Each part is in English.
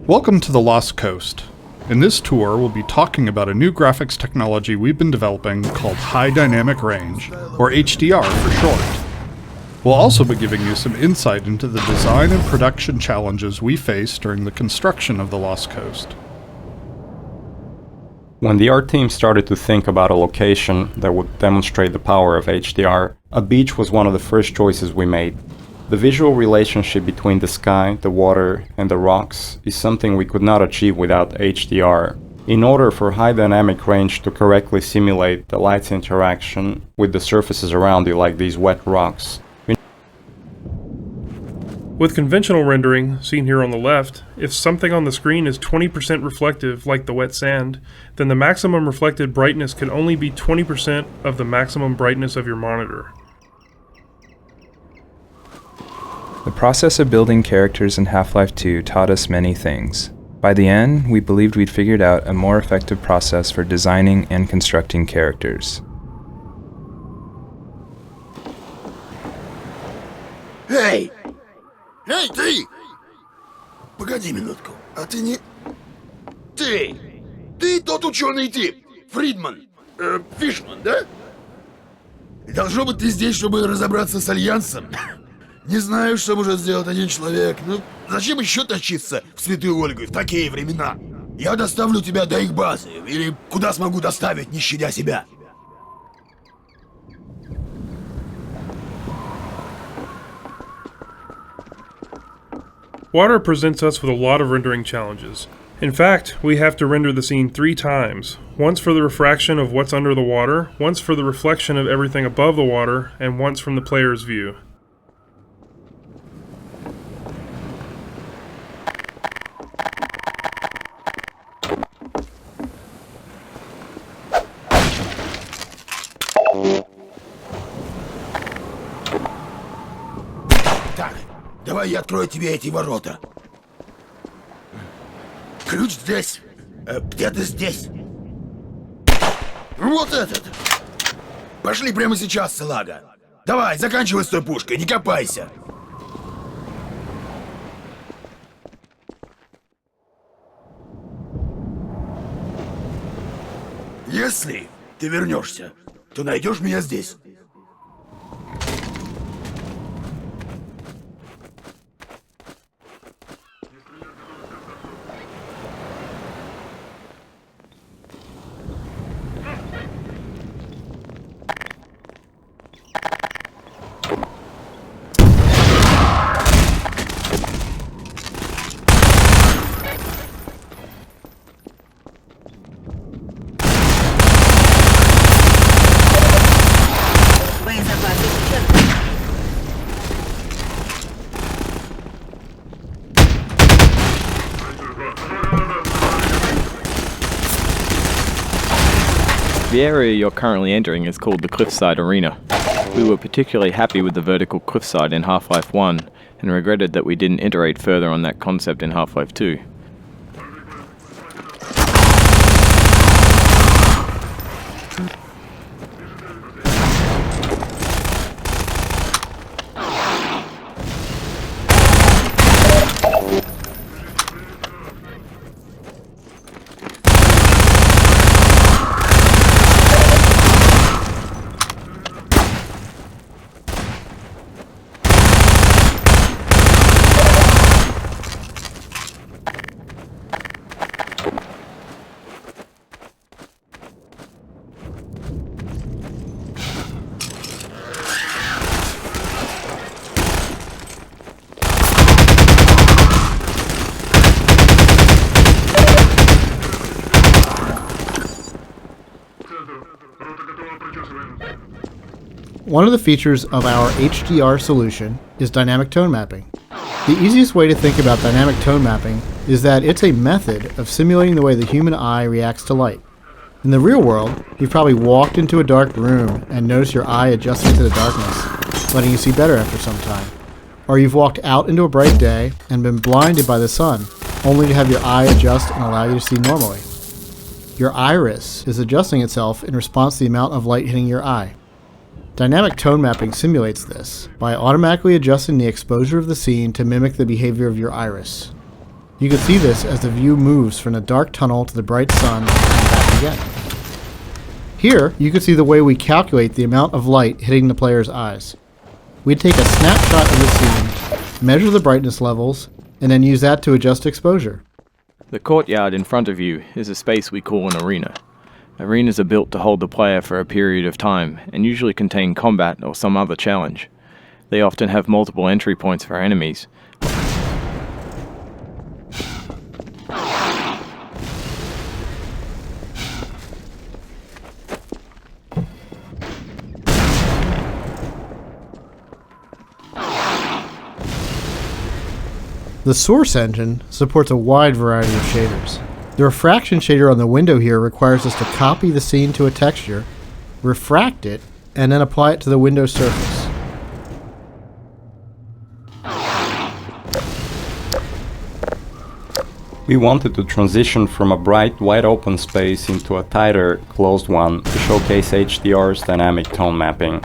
Welcome to the Lost Coast. In this tour, we'll be talking about a new graphics technology we've been developing called High Dynamic Range, or HDR for short. We'll also be giving you some insight into the design and production challenges we faced during the construction of the Lost Coast. When the art team started to think about a location that would demonstrate the power of HDR, a beach was one of the first choices we made. The visual relationship between the sky, the water, and the rocks is something we could not achieve without HDR. In order for high dynamic range to correctly simulate the light's interaction with the surfaces around you, like these wet rocks. With conventional rendering, seen here on the left, if something on the screen is 20% reflective, like the wet sand, then the maximum reflected brightness can only be 20% of the maximum brightness of your monitor. The process of building characters in Half-Life 2 taught us many things. By the end, we believed we'd figured out a more effective process for designing and constructing characters. Эй! Эй, ты! Погоди минутку, а ты не... Ты тот ученый тип, Фридман, Фишман, да? Должно быть, ты здесь, чтобы разобраться с Альянсом. Не знаю, что может сделать один человек, но зачем еще тащиться в Святую Ольгу в такие времена? Я доставлю тебя до их базы, или куда смогу доставить, не щадя себя. Water presents us with a lot of rendering challenges. In fact, we have to render the scene 3 times. Once for the refraction of what's under the water, once for the reflection of everything above the water, and once from the player's view. Давай я открою тебе эти ворота. Ключ здесь. Где-то здесь. Вот этот. Пошли прямо сейчас, салага. Давай, заканчивай с той пушкой, не копайся. Если ты вернешься, то найдешь меня здесь. The area you're currently entering is called the Cliffside Arena. We were particularly happy with the vertical cliffside in Half-Life 1 and regretted that we didn't iterate further on that concept in Half-Life 2. One of the features of our HDR solution is dynamic tone mapping. The easiest way to think about dynamic tone mapping is that it's a method of simulating the way the human eye reacts to light. In the real world, you've probably walked into a dark room and noticed your eye adjusting to the darkness, letting you see better after some time. Or you've walked out into a bright day and been blinded by the sun, only to have your eye adjust and allow you to see normally. Your iris is adjusting itself in response to the amount of light hitting your eye. Dynamic tone mapping simulates this by automatically adjusting the exposure of the scene to mimic the behavior of your iris. You can see this as the view moves from the dark tunnel to the bright sun and back again. Here, you can see the way we calculate the amount of light hitting the player's eyes. We take a snapshot of the scene, measure the brightness levels, and then use that to adjust exposure. The courtyard in front of you is a space we call an arena. Arenas are built to hold the player for a period of time and usually contain combat or some other challenge. They often have multiple entry points for enemies. The source engine supports a wide variety of shaders. The refraction shader on the window here requires us to copy the scene to a texture, refract it, and then apply it to the window surface. We wanted to transition from a bright, wide-open space into a tighter, closed one to showcase HDR's dynamic tone mapping.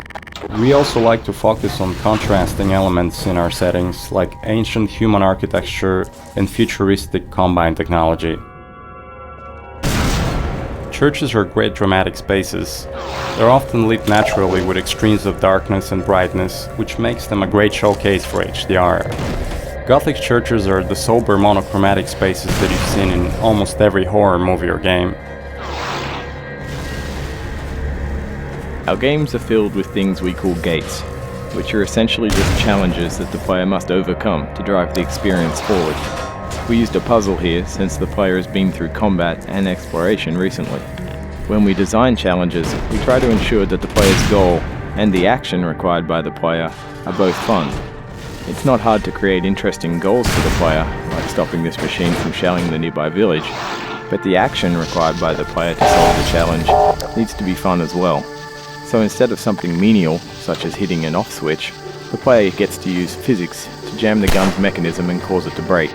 We also like to focus on contrasting elements in our settings, like ancient human architecture and futuristic combine technology. Churches are great dramatic spaces. They're often lit naturally with extremes of darkness and brightness, which makes them a great showcase for HDR. Gothic churches are the sober monochromatic spaces that you've seen in almost every horror movie or game. Our games are filled with things we call gates, which are essentially just challenges that the player must overcome to drive the experience forward. We used a puzzle here since the player has been through combat and exploration recently. When we design challenges, we try to ensure that the player's goal and the action required by the player are both fun. It's not hard to create interesting goals for the player, like stopping this machine from shelling the nearby village, but the action required by the player to solve the challenge needs to be fun as well. So instead of something menial, such as hitting an off switch, the player gets to use physics to jam the gun's mechanism and cause it to break.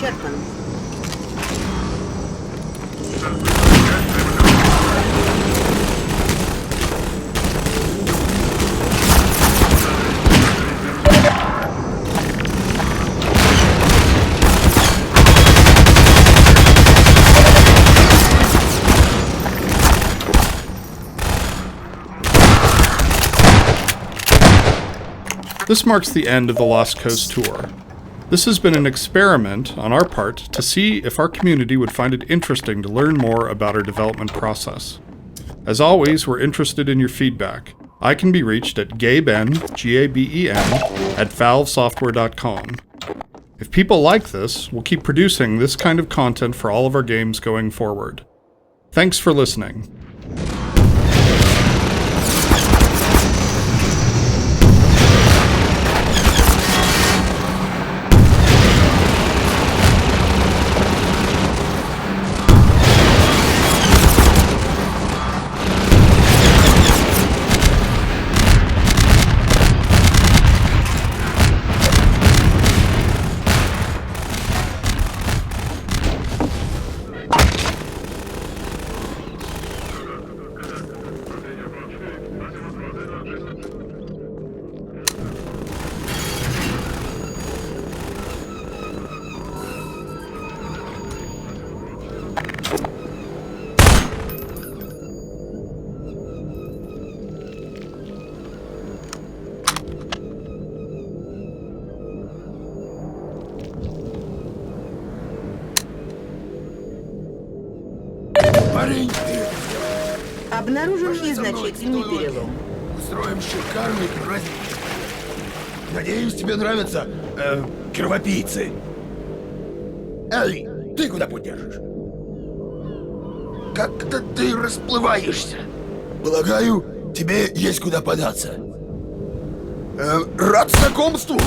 исчерпан. This marks the end of the Lost Coast tour. This has been an experiment on our part to see if our community would find it interesting to learn more about our development process. As always, we're interested in your feedback. I can be reached at gaben, Gaben, at valvesoftware.com. If people like this, we'll keep producing this kind of content for all of our games going forward. Thanks for listening. Парень, ты Обнаружен незначительный перелом. устроим шикарный праздник. Надеюсь, тебе нравятся кровопийцы. Эй, ты куда путь держишь? Как-то ты расплываешься. Полагаю, тебе есть куда податься. Рад знакомству.